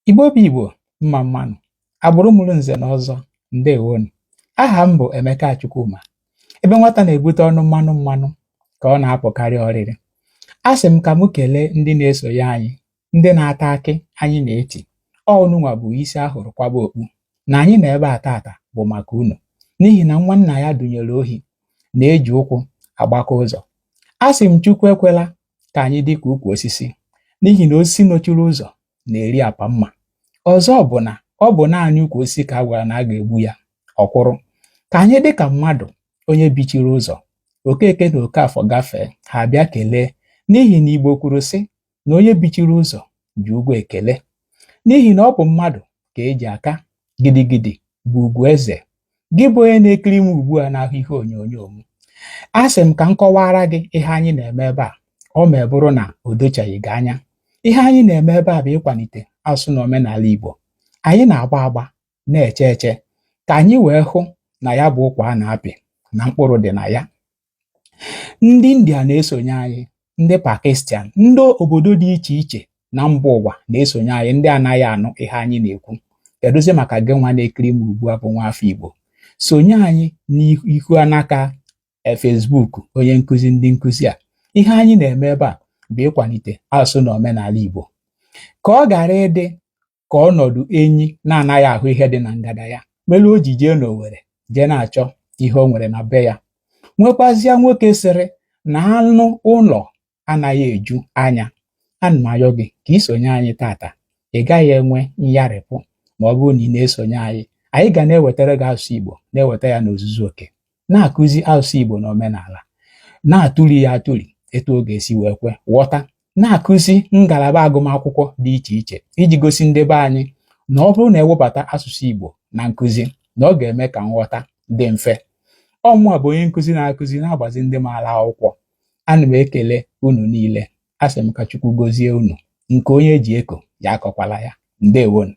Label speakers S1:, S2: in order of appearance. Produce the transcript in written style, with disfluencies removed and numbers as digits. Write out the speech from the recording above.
S1: Igbo bụ Igbo, mma mmanụ, agbụrụ mụrụ nze na ọzọ, ndewonu. Aha m bụ Emeka Chukwuma. Ebe nwata na-ebute ọnụ mmanụ mmanụ ka ọ na-apụkarị ọrịrị. A sị m ka mụ kelee ndị na-esonye anyị, ndị na-ata akị anyị na-eti. Ọnụnwa bụ isi ahụrụ kwaba okpu na anyị na ebe a tata bụ maka unu, n'ihi na nwa nna ya dunyere ohi na-eji ụkwụ agbakọ ụzọ. A sị m Chukwu ekwela ka anyị dị ka ukwu osisi, n'ihi na osisi nọchiri ụzọ na-eri apa mma. Ọzọ bụ na ọ bụ naanị ukwu osisi ka a gwara na a ga-egbu ya ọkwụrụ. Ka anyị dị ka mmadụ onye bichiri ụzọ, Okeke na Okafọ gafee, ha bịa kelee, n'ihi na Igbo kwuru sị na onye bichiri ụzọ ji ugwu ekele. N'ihi na ọ bụ mmadụ ka eji aka, gidigidi bụ ugwu eze. Gị bụ onye na-ekiri m ugbu a n'ahụ ihe onyonyo m, a sị m ka m kọwara gị ihe anyị na-eme ebe a. Ọ ma bụrụ na o dochaghị gị anya, ihe anyị na-eme ebe a bụ ịkwalite asụsụ na omenala Igbo. Anyị na-agba agba na-eche eche ka anyị wee hụ na ya bụ ụkwa a na-apị na mkpụrụ dị na ya. Ndị India na-esonye anyị, ndị Pakistan, ndị obodo dị iche iche na mba ụwa na-esonye anyị, ndị anaghị anụ ihe anyị na-ekwu. Kedụzi maka gị nwa na-ekiri m ugbu a bụ nwaafọ Igbo, sonye anyị n'ihu anaka Facebook onye nkụzi ndị nkụzi a. Ihe anyị na-eme ebe a bụ ịkwalite asụsụ na omenala Igbo, ka ọ ghara ịdị ka ọnọdụ enyi na-anaghị ahụ ihe dị na ngada ya mere o ji jee n'Owere jee na-achọ ihe o nwere na be ya. Nwekwazịa nwoke sịrị na anụ ụlọ anaghị eju anya. Ana m ayọ gị ka isonye anyị tata. Ị gaghị enwe nyarịpụ ma ọ bụrụ na ị na-esonye anyị. Anyị ga na-ewetara gị asụsụ Igbo, na-eweta ya n'ozuzu oke, na-akụzi asụsụ Igbo na omenala, na-atụli ya atụli etu ọ ga-esi wee kwe ghọta, na-akụzi ngalaba agụmakwụkwọ dị iche iche iji gosi ndị be anyị na ọ bụrụ na ewebata asụsụ Igbo na nkụzi, na ọ ga-eme ka nghọta dị mfe. Ọmụa bụ onye nkụzi na-akụzi na-agbazi ndị maara akwụkwọ. Ana m ekele unu niile. A sị m ka Chukwu gozie unu. Nke onye ji eko ya akọkwala ya. Ndewonu.